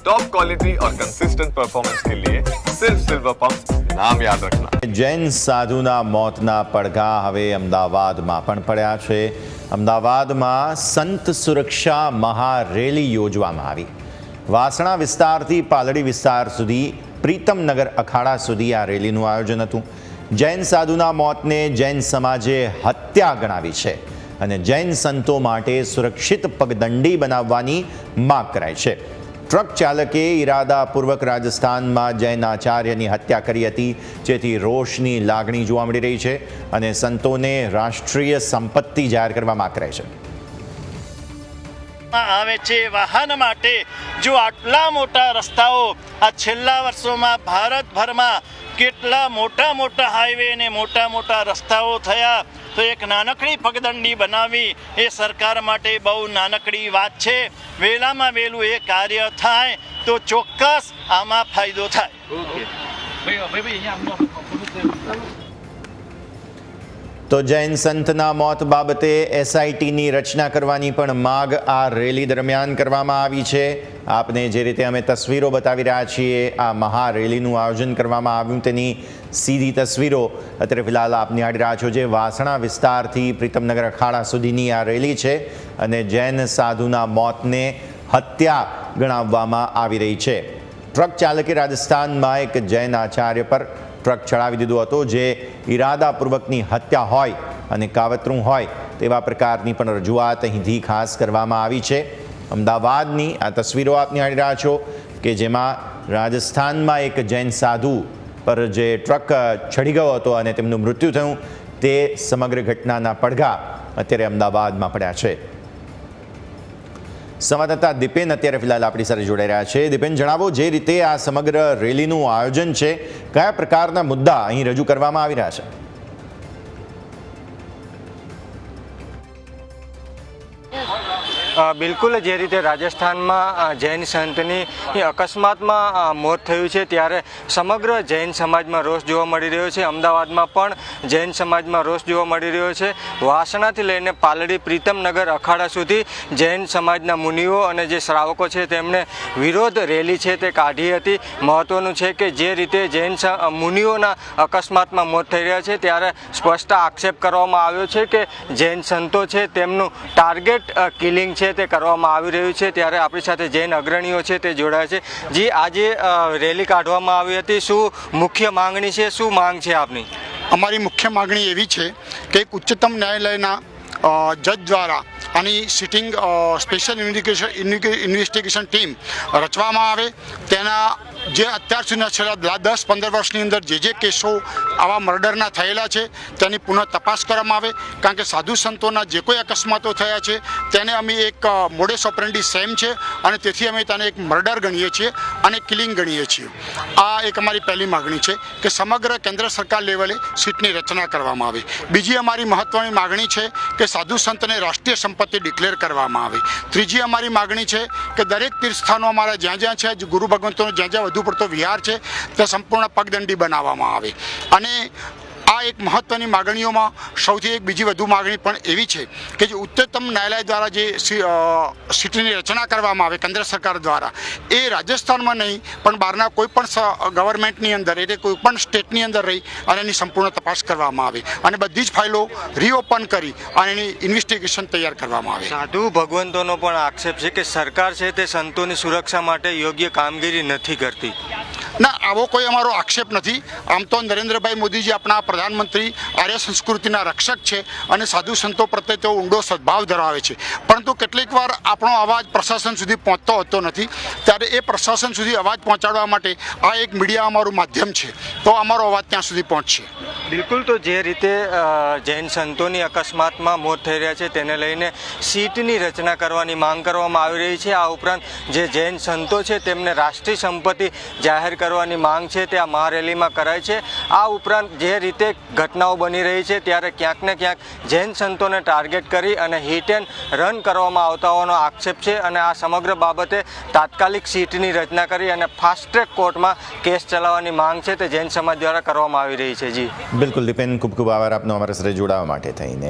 Top quality और consistent performance के लिए सिर्फ सिल्वर पंप नाम याद रखना। જૈન સાધુના મોતના પડઘા હવે અમદાવાદમાં પણ પડ્યા છે। અમદાવાદમાં સંત સુરક્ષા મહારેલી યોજવામાં આવી। વાસણા વિસ્તારથી પાલડી વિસ્તાર સુધી પ્રીતમનગર અખાડા સુધી આ રેલીનું આયોજન હતું। જૈન સાધુના મોતને જૈન સમાજે હત્યા ગણાવી છે અને જૈન સંતો માટે સુરક્ષિત પગદંડી બનાવવાની માંગ કરાઈ છે। ટ્રક ચાલકે ઇરાદાપૂર્વક રાજસ્થાનમાં જૈન આચાર્યની હત્યા કરી હતી, જેથી રોષની લાગણી જોવા મળી રહી છે અને સંતોને રાષ્ટ્રીય સંપત્તિ જાહેર કરવા માંગ કરાઈ છે। આવે છે વાહન માટે જો આટલા મોટા રસ્તાઓ આ છેલ્લા વર્ષોમાં ભારતભરમાં કેટલા મોટા હાઈવે અને મોટા રસ્તાઓ થયા, તો એક નાનકડી પગદંડી બનાવી એ સરકાર માટે બહુ નાનકડી વાત છે। વહેલામાં વહેલું એ કાર્ય થાય તો ચોક્કસ આમાં ફાયદો થાય। તો જૈન સંતના મોત બાબતે એસઆઈટીની રચના કરવાની પણ માગ આ રેલી દરમિયાન કરવામાં આવી છે। આપને જે રીતે અમે તસવીરો બતાવી રહ્યા છીએ, આ મહારેલીનું આયોજન કરવામાં આવ્યું તેની સીધી તસવીરો અત્યારે ફિલહાલ આપ નિહાળી રહ્યા છો, જે વાસણા વિસ્તારથી પ્રીતમનગર અખાડા સુધીની આ રેલી છે અને જૈન સાધુના મોતને હત્યા ગણાવવામાં આવી રહી છે। ટ્રક ચાલકે રાજસ્થાનમાં એક જૈન આચાર્ય પર ટ્રક ચડાવી દીધો હતો, જે ઇરાદાપૂર્વકની હત્યા હોય અને કાવતરું હોય તેવા પ્રકારની પણ રજૂઆત અહીંથી ખાસ કરવામાં આવી છે। અમદાવાદની આ તસવીરો આપ નિહાળી રહ્યા છો કે જેમાં રાજસ્થાનમાં એક જૈન સાધુ પર જે ટ્રક ચડી ગયો હતો અને તેમનું મૃત્યુ થયું, તે સમગ્ર ઘટનાના પડઘા અત્યારે અમદાવાદમાં પડ્યા છે। સંવાદદાતા દીપેન અત્યારે ફિલહાલ આપણી સાથે જોડાઈ રહ્યા છે। દીપેન, જણાવો, જે રીતે આ સમગ્ર રેલીનું આયોજન છે, કયા પ્રકારના મુદ્દા અહીં રજૂ કરવામાં આવી રહ્યા છે? બિલકુલ, જે રીતે રાજસ્થાનમાં જૈન સંતની અકસ્માતમાં મોત થયું છે ત્યારે સમગ્ર જૈન સમાજમાં રોષ જોવા મળી રહ્યો છે। અમદાવાદમાં પણ જૈન સમાજમાં રોષ જોવા મળી રહ્યો છે। વાસણાથી લઈને પાલડી પ્રીતમનગર અખાડા સુધી જૈન સમાજના મુનિઓ અને જે શ્રાવકો છે તેમણે વિરોધ રેલી છે તે કાઢી હતી। મહત્વનું છે કે જે રીતે જૈન મુનિઓના અકસ્માતમાં મોત થઈ રહ્યા છે ત્યારે સ્પષ્ટ આક્ષેપ કરવામાં આવ્યો છે કે જૈન સંતો છે તેમનું ટાર્ગેટ કિલિંગ છે તે કરવામાં આવી રહ્યું છે। ત્યારે આપણી સાથે જૈન અગ્રણીઓ છે તે જોડાયા છે। જી, આજે રેલી કાઢવામાં આવી હતી, શું મુખ્ય માંગણી છે, શું માંગ છે આપની? અમારી મુખ્ય માગણી એવી છે કે એક ઉચ્ચતમ ન્યાયાલયના જજ દ્વારા આની સિટિંગ સ્પેશિયલ ઇન્વેસ્ટિગેશન ટીમ રચવામાં આવે। તેના જે અત્યાર સુધીના છેલ્લા 10-15 વર્ષની અંદર જે કેસો આવા મર્ડરના થયેલા છે તેની પુનઃ તપાસ કરવામાં આવે, કારણ કે સાધુ સંતોના જે કોઈ અકસ્માતો થયા છે તેને અમે એક મોડેસ ઓપરેન્ડી સેમ છે અને તેથી અમે તેને એક મર્ડર ગણીએ છીએ અને કિલિંગ ગણીએ છીએ। આ એક અમારી પહેલી માગણી છે કે સમગ્ર કેન્દ્ર સરકાર લેવલે સીટની રચના કરવામાં આવે। બીજી અમારી મહત્ત્વની માગણી છે કે સાધુ સંતને રાષ્ટ્રીય સંપત્તિ ડિક્લેર કરવામાં આવે। ત્રીજી અમારી માગણી છે કે દરેક તીર્થસ્થાનો અમારા જ્યાં છે, ગુરુ ભગવંતોનો જ્યાં વધુ પડતો વિહાર છે તે સંપૂર્ણ પગદંડી બનાવવામાં આવે। અને આ એક મહત્ત્વની માગણીઓમાં સૌથી એક બીજી વધુ માગણી પણ એવી છે કે જે ઉચ્ચતમ ન્યાયાલય દ્વારા જે સીટની રચના કરવામાં આવે કેન્દ્ર સરકાર દ્વારા, એ રાજસ્થાનમાં નહીં પણ બહારના કોઈ પણ ગવર્મેન્ટની અંદર, એટલે કોઈ પણ સ્ટેટની અંદર રહી અને એની સંપૂર્ણ તપાસ કરવામાં આવે અને બધી જ ફાઇલો રીઓપન કરી અને એની ઇન્વેસ્ટિગેશન તૈયાર કરવામાં આવે। સાધુ ભગવંતોનો પણ આક્ષેપ છે કે સરકાર છે તે સંતોની સુરક્ષા માટે યોગ્ય કામગીરી નથી કરતી। ના, આવો કોઈ અમારો આક્ષેપ નથી। આમ તો નરેન્દ્રભાઈ મોદીજી આપણા પ્રધાનમંત્રી આર્ય સંસ્કૃતિના રક્ષક છે અને સાધુ સંતો પ્રત્યે તેઓ ઊંડો સદભાવ ધરાવે છે, પરંતુ કેટલીક વાર આપણો અવાજ પ્રશાસન સુધી પહોંચતો હોતો નથી। ત્યારે એ પ્રશાસન સુધી અવાજ પહોંચાડવા માટે આ એક મીડિયા અમારું માધ્યમ છે, તો અમારો અવાજ ત્યાં સુધી પહોંચશે। બિલકુલ, તો જે રીતે જૈન સંતોની અકસ્માતમાં મોત થઈ રહ્યા છે તેને લઈને સીટની રચના કરવાની માંગ કરવામાં આવી રહી છે। આ ઉપરાંત જે જૈન સંતો છે તેમને રાષ્ટ્રીય સંપત્તિ જાહેર કરવાની માંગ છે તે આ મહારેલીમાં કરાય છે। આ ઉપરાંત જે રીતે ઘટનાઓ બની રહી છે ત્યારે ક્યાંક ને ક્યાંક જૈન સંતોને ટાર્ગેટ કરી અને હિટ એન્ડ રન કરવામાં આવતા હોવાનો આક્ષેપ છે અને આ સમગ્ર બાબતે તાત્કાલિક સીટની રચના કરી અને ફાસ્ટ ટ્રેક કોર્ટમાં કેસ ચલાવવાની માંગ છે તે જૈન સમાજ દ્વારા કરવામાં આવી રહી છે। જી બિલકુલ દીપેન, ખૂબ ખૂબ આભાર આપનો અમારા સાથે જોડાવા માટે થઈને।